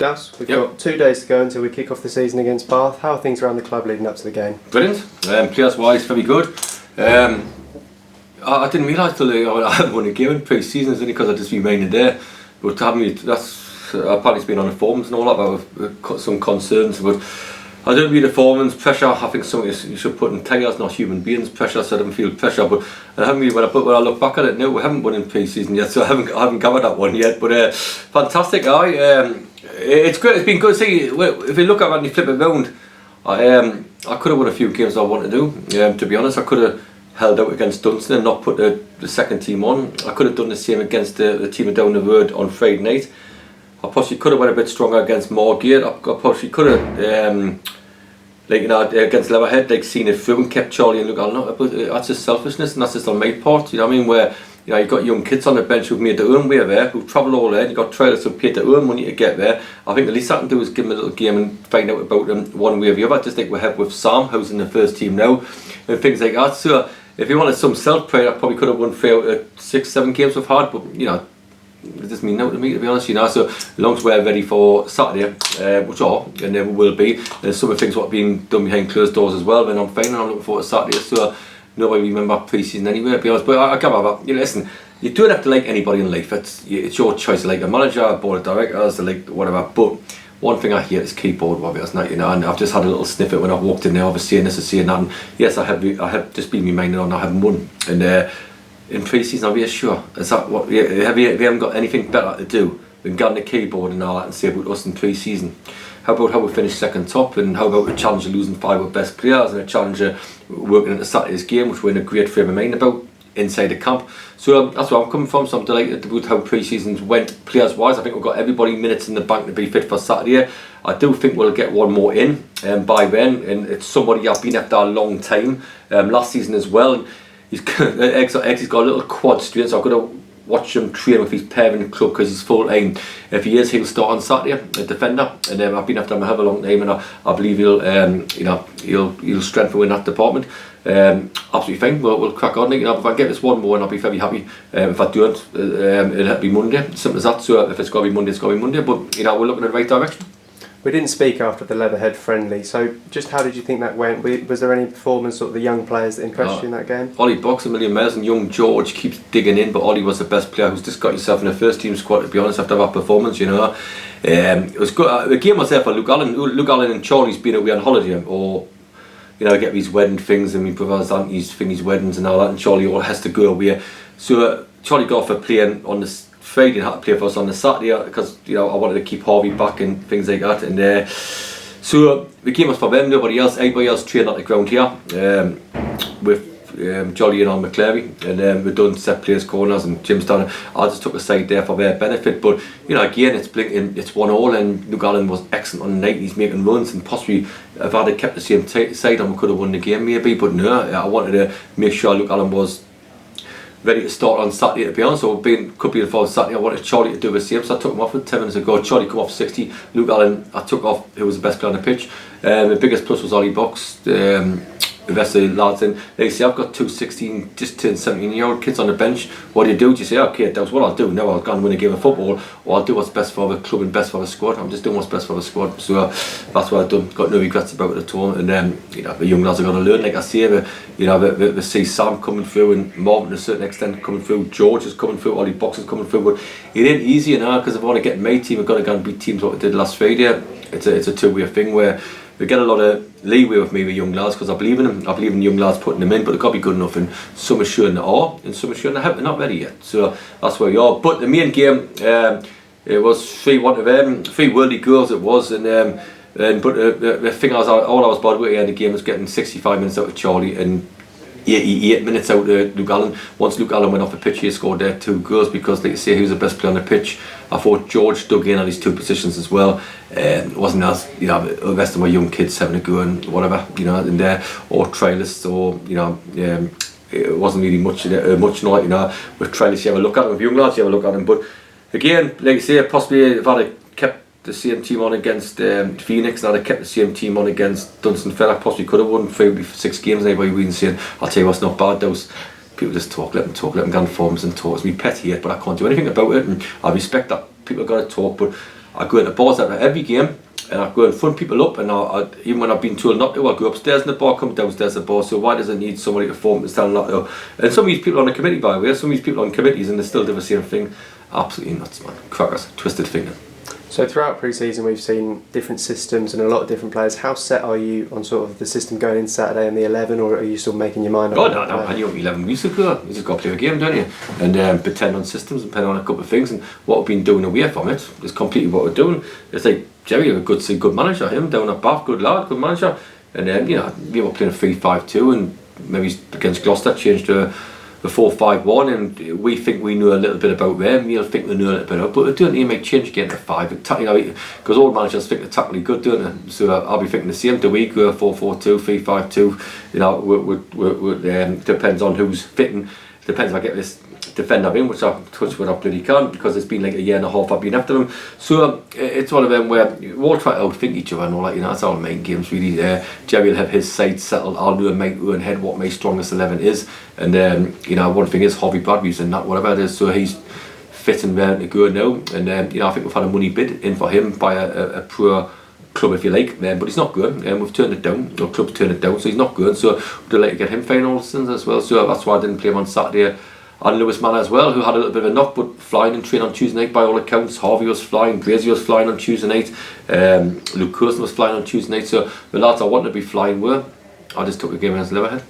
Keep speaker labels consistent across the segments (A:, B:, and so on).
A: Dowse, we've got 2 days to go until we kick off the season against Bath. How are things around the club leading up to the game?
B: Brilliant. Players-wise, very good. I didn't realise till I hadn't won a game in pre-season, only because I just remained there. But that's apparently it's been on the forums and all that, but got some concerns. But I don't read the forums. Pressure, I think something you should put in players, not human beings. Pressure, so I don't feel pressure. But I haven't really, when I look back at it, no, we haven't won in pre-season yet, so I haven't covered that one yet. But fantastic, it's good. It's been good to see. If you look at it and you flip it round, I could have won a few games I wanted to do. To be honest, I could have held out against Dowson and not put the second team on. I could have done the same against the team down the road on Friday night. I possibly could have went a bit stronger against Moorgate. I possibly could have, against Leatherhead, seen it through and kept Charlie and Lugallen. But that's just selfishness, and that's just on my part. You know what I mean? Where you've got young kids on the bench who've made their own way there, who've travelled all there. You've got trailers who've paid their own money to get there. I think the least I can do is give them a little game and find out about them one way or the other. Just like we have with Sam, who's in the first team now, and things like that. So if you wanted some self-pride, I probably could have won 3 out of 6-7 games we've had, but it doesn't mean no to me, to be honest, so as long as we're ready for Saturday, which are, and there will be, and some of the things what are being done behind closed doors as well, then I'm fine and I'm looking forward to Saturday, so nobody remember pre-season anyway, to be honest, but I can't have that. Listen, you don't have to like anybody in life, it's your choice to like a manager, a board of directors, to like whatever, but one thing I hate is keyboard warriors, and I've just had a little sniff at when I've walked in there, obviously saying this and saying that, and yes, I have just been reminded on I haven't won, and in pre-season, I'll be sure. Is that what? We haven't got anything better to do than get on the keyboard and all that and say about us in pre-season. How about how we finish second top, and how about a challenger losing 5 of best players and a challenger working into Saturday's game, which we're in a great frame of mind about inside the camp. So that's where I'm coming from. So I'm delighted with how pre-seasons went players-wise. I think we've got everybody minutes in the bank to be fit for Saturday. I do think we'll get one more in by then, and it's somebody I've been after a long time. Last season as well. He's got a little quad strain, so I've got to watch him train with his parent club because he's full time. If he is, he'll start on Saturday, a defender, and I've been after him a hell of a long time, and I believe he'll strengthen in that department. Absolutely fine. We'll crack on. If I get this one more, and I'll be very happy. If I don't, it'll be Monday. Simple as that. So if it's got to be Monday, it's got to be Monday. But we're looking in the right direction.
A: We didn't speak after the Leatherhead friendly, so just how did you think that went? Was there any performance of the young players that impressed you in that game?
B: Ollie Box a million miles, and young George keeps digging in, but Ollie was the best player who's just got himself in the first team squad, to be honest, after that performance, It was good. The game was there for Luke Allen. Luke Allen and Charlie's been away on holiday, or get these wedding things, and my brother's aunties thing, his weddings and all that, and Charlie all has to go away. So Charlie got off a plane on the Friday and had to play for us on the Saturday because I wanted to keep Harvey back and things like that, and so the game was for them. Everybody else trained at the ground here with Jolly and on McClary, and we've done set players corners and Jim's down. I just took a side there for their benefit, but again it's blinking, it's 1-1, and Luke Allen was excellent on the night. He's making runs, and possibly if I'd have kept the same side on, we could have won the game maybe, but no, I wanted to make sure Luke Allen was ready to start on Saturday, to be honest, so could be involved Saturday. I wanted Charlie to do the same, so I took him off 10 minutes ago. Charlie come off 60, Luke Allen I took off, who was the best player on the pitch. The biggest plus was Ollie Box, the rest of the lads in. They say I've got 2 16, just turned 17-year-old kids on the bench. What do? You say, okay, that's what I'll do. Now I'll go and win a game of football, or I'll do what's best for the club and best for the squad. I'm just doing what's best for the squad, so that's what I've done. Got no regrets about it at all. And the young lads are going to learn, like I say. They see Sam coming through, and Marvin to a certain extent coming through. George is coming through. Ollie Box is coming through. But it ain't easy because if I want to get my team, I've got to go and beat teams what we did last Friday. It's a two-way thing where we get a lot of leeway with me with young lads because I believe in them. I believe in young lads putting them in, but they've got to be good enough, and some are showing they are, and some are showing they haven't, not ready yet. So that's where we are. But the main game, it was 3-1 to them, 3 worldly goals it was, but the thing all I was bothered with in the game was getting 65 minutes out of Charlie and 88 minutes out of Luke Allen. Once Luke Allen went off the pitch, he scored there 2 goals because, like you say, he was the best player on the pitch. I thought George dug in at his 2 positions as well. It wasn't as the rest of my young kids having a go and whatever, in there, or trailers, or it wasn't really much night, with trailers you have a look at them, with young lads you have a look at them. But again, like you say, possibly if I'd have kept the same team on against Phoenix, and I'd have kept the same team on against Dowson, I possibly could have won 6 games. Anybody wouldn't saying, I'll tell you what's not bad, those people just talk, let them go on forums and talk. It's me petty yet, but I can't do anything about it, and I respect that people have got to talk, but I go into bars after every game, and I go and phone people up, and even when I've been told not to, I go upstairs in the bar, come downstairs in the bar. So why does it need somebody to phone and tell them not to? And some of these people on the committee, by the way, some of these people on committees, and they still do the same thing. Absolutely nuts, man. Crackers, twisted thinking.
A: So throughout pre-season we've seen different systems and a lot of different players. How set are you on sort of the system going in Saturday and the 11, or are you still making your mind up?
B: Oh no, I knew 11 weeks ago. You just got to play a game, don't you? And pretend on systems and pretend on a couple of things. And what we've been doing away from it is completely what we're doing. It's like Jerry, a good manager, him down at Bath, good lad, good manager. And then we were playing a 3-5-2, and maybe against Gloucester changed to the 4-5-1, and we think we know a little bit about them. You'll think they know a little bit about, but they don't need to make change again to 5. Because all managers think they're tactically good, don't they? So I'll be thinking the same. Do we go 4-4-2, 3-5-2? Depends on who's fitting. Depends if I get this defender in, which I've touched with I bloody can't, because it's been like a year and a half I've been after them. So it's one of them where we all try to outthink each other and all that, that's all the main games really. Jerry will have his side settled, I'll know in my own head what my strongest 11 is, and one thing is Harvey Bradley's in that, whatever it is, so he's fit and ready to go now, and I think we've had a money bid in for him by a poor club, if you like, but he's not good, and we've turned it down, or club's turned it down, so he's not good, so we'd like to get him finals as well, so that's why I didn't play him on Saturday. And Lewis Manor as well, who had a little bit of a knock, but flying and train on Tuesday night by all accounts. Harvey was flying, Gracie was flying on Tuesday night, Luke Curson was flying on Tuesday night, so the lads I wanted to be flying were. I just took the game against Leatherhead.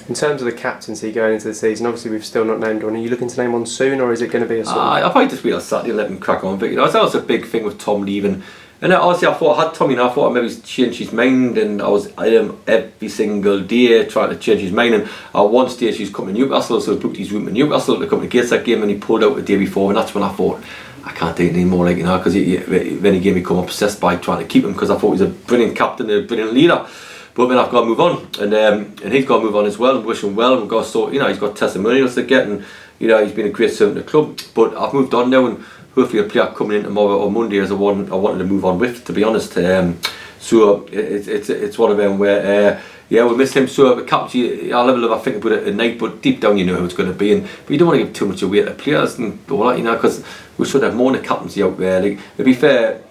A: In terms of the captaincy going into the season, obviously we've still not named one. Are you looking to name one soon, or is it going to be a sort of...
B: I'll probably just wait on Saturday and let them crack on, but that was a big thing with Tom leaving. And honestly, I thought I had Tommy, and I thought I maybe change his mind, and I was every single day trying to change his mind. And at one stage he's come to Newcastle, so I booked his room in Newcastle to come to Gateshead game, and he pulled out the day before, and that's when I thought I can't do it anymore, because then he gave me come obsessed by trying to keep him, because I thought he was a brilliant captain, a brilliant leader. But then I've got to move on, and he's got to move on as well, and wish him well. And we've got he's got testimonials to get, and he's been a great servant to the club. But I've moved on now, and hopefully a player coming in tomorrow or Monday is the one I wanted to move on with, to be honest. So it's one of them where we miss him. So the captaincy, our level of I think about it at night, but deep down you know who it's going to be, but you don't want to give too much away to players and all that, because we should have more in the captaincy out there. Like, to be fair,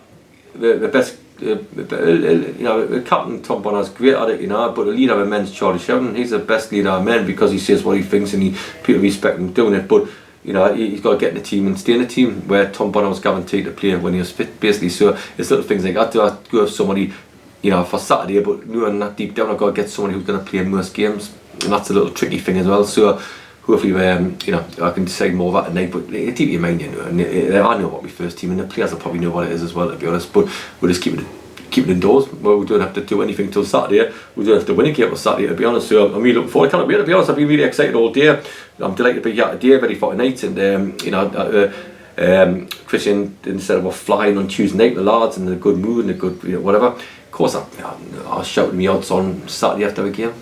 B: the best. The captain Tom Bonner's great at it, but the leader of men's Charlie Shevden, he's the best leader of men because he says what he thinks and people respect him doing it. But he's got to get in the team and stay in the team, where Tom Bonner was guaranteed to play when he was fit, basically. So it's little things like that. Do I go with somebody, for Saturday, but knowing that deep down I've got to get somebody who's going to play in most games, and that's a little tricky thing as well. So hopefully, I can decide more of that at night. But deep in your mind, and I know what my first team, and the players will probably know what it is as well, to be honest. But we'll just keep it indoors. Well, we don't have to do anything till Saturday. We don't have to win a game on Saturday, to be honest. So I'm really looking forward. I can't wait, to be honest. I've been really excited all day. I'm delighted to be here today, ready for tonight. And Christian, instead of flying on Tuesday night, the lads in a good mood and a good whatever. Of course, I was shouting me odds on Saturday after the game.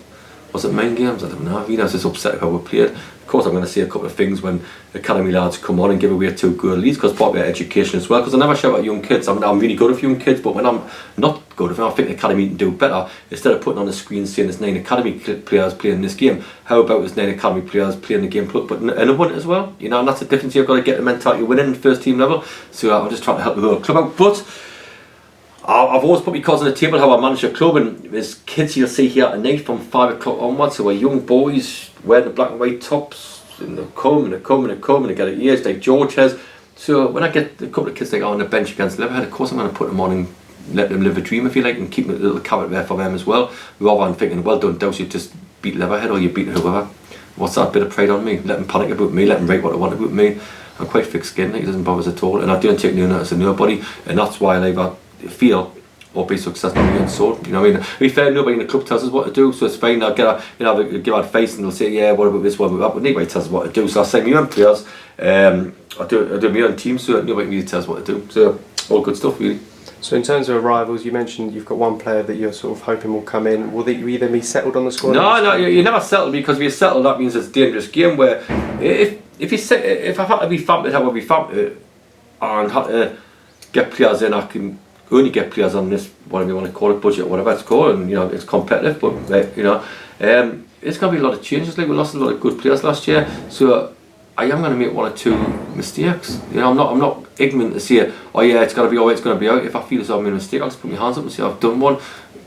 B: Was it main games? I don't know. I was just upset how we played. Of course, I'm going to say a couple of things when academy lads come on and give away 2 good leads, because part of their education as well. Because I never shout at young kids. I'm really good with young kids, but when I'm not good with them, I think the academy can do better. Instead of putting on the screen saying there's 9 academy players playing this game, how about there's 9 academy players playing the game, but and a win as well? And that's the difference. You've got to get the mentality of winning first team level. So I'm just trying to help the whole club out. But I've always put my cards on the table how I manage a club, and there's kids you'll see here tonight from 5 o'clock onwards who are young boys wearing the black and white tops, and they come and they get at age like George has. So when I get a couple of kids like on the bench against Leatherhead, of course I'm going to put them on and let them live a dream, if you like, and keep a little carrot there for them as well, rather than thinking, well done Dowse, you just beat Leatherhead or you beat whoever. What's that bit of pride on me? Let them panic about me, let them write what they want about me. I'm quite thick-skinned, it doesn't bother us at all, and I don't take no notice of nobody, and that's why I either feel or be successful against sword. To be fair, nobody in the club tells us what to do, so it's fine. I'll give advice and they'll say, yeah, what about this, what about that, but nobody tells us what to do. So I say my own players, I do my own team, so nobody really tells us what to do. So all good stuff, really.
A: So in terms of arrivals, you mentioned you've got one player that you're sort of hoping will come in. Will you either be settled on the squad?
B: No, you never settle, because if you're settled, that means it's a dangerous game, where if I had to be famped, I would be famped, and had to get players in, I can only get players on this, whatever you want to call it, budget or whatever it's called, and it's competitive, but it's going to be a lot of changes. Like, we lost a lot of good players last year, so I am going to make 1 or 2 mistakes. I'm not ignorant to say, oh yeah, it's got to be alright, it's going to be out. If I feel as though I've made a mistake, I'll just put my hands up and say I've done one.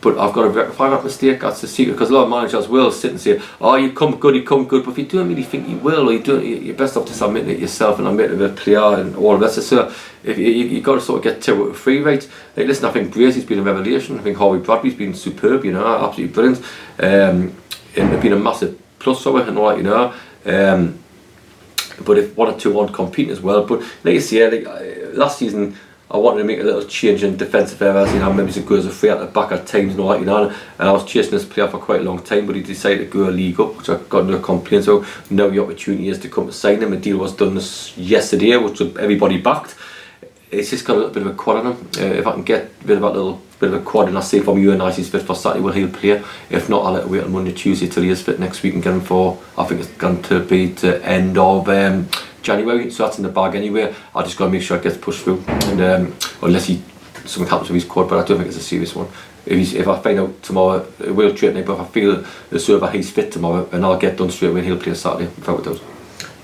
B: But I've got to rectify that mistake. That's the secret. Because a lot of managers will sit and say, "Oh, you come good." But if you don't really think you will, or you're best off just admitting it yourself and admitting the player and all of that. So if you've got to sort of get 2 out of 3 right. Like, listen, I think Brazy's been a revelation. I think Harvey Bradley's been superb. Absolutely brilliant. And they've been a massive plus for it and all that. But if 1 or 2 aren't competing as well. But like you say, last season, I wanted to make a little change in defensive areas, maybe to go as a free at the back at times and all that, and I was chasing this player for quite a long time, but he decided to go a league up, which I got no complaint. So now the opportunity is to come to sign him. A deal was done yesterday, which everybody backed. It's just got a little bit of a quad on him. If I can get rid of that little bit of a quad and I see from you and he's fit for Saturday, well, he'll play. If not, I'll let him wait on Monday, Tuesday till he is fit next week and get him for, I think it's going to be the end of January, so that's in the bag anyway. I just got to make sure it gets pushed through, and unless something happens with his quad, but I don't think it's a serious one. If I find out tomorrow, it will trade me, but if I feel as though he's fit tomorrow, and I'll get done straight away and he'll play Saturday, without a doubt.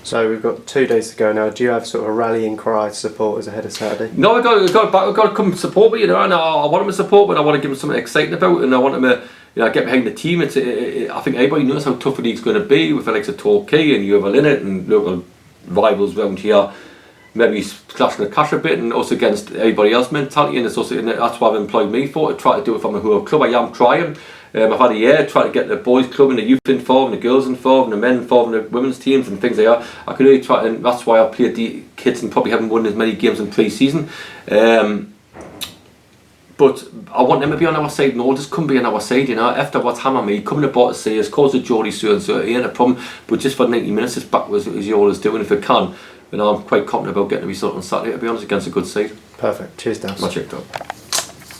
A: So we've got 2 days to go now. Do you have sort of a rallying cry to supporters ahead of Saturday?
B: No, I've got to come support me, and I want him to support me, and I want to give him something exciting about, and I want him to get behind the team. I think everybody knows how tough the league's going to be with Alex Torquay and you have Linnet and local rivals around here. Maybe he's clashing the cash a bit and us against everybody else mentality, and that's what I've employed me for, to try to do it from a whole club. I am trying. I've had a year trying to get the boys club and the youth involved and the girls involved and the men involved and the women's teams and things like that. I can really try, and that's why I played the kids and probably haven't won as many games in pre-season. But I want them to be on our side. No, just come be on our side, After what's hammer me, coming about to say us, cause a Geordie so and so, it ain't a problem. But just for 90 minutes, it's backwards as you always do, and if it can, then I'm quite confident about getting a result on Saturday, to be honest, against a good side.
A: Perfect. Cheers, Dowse.
B: Much checked up.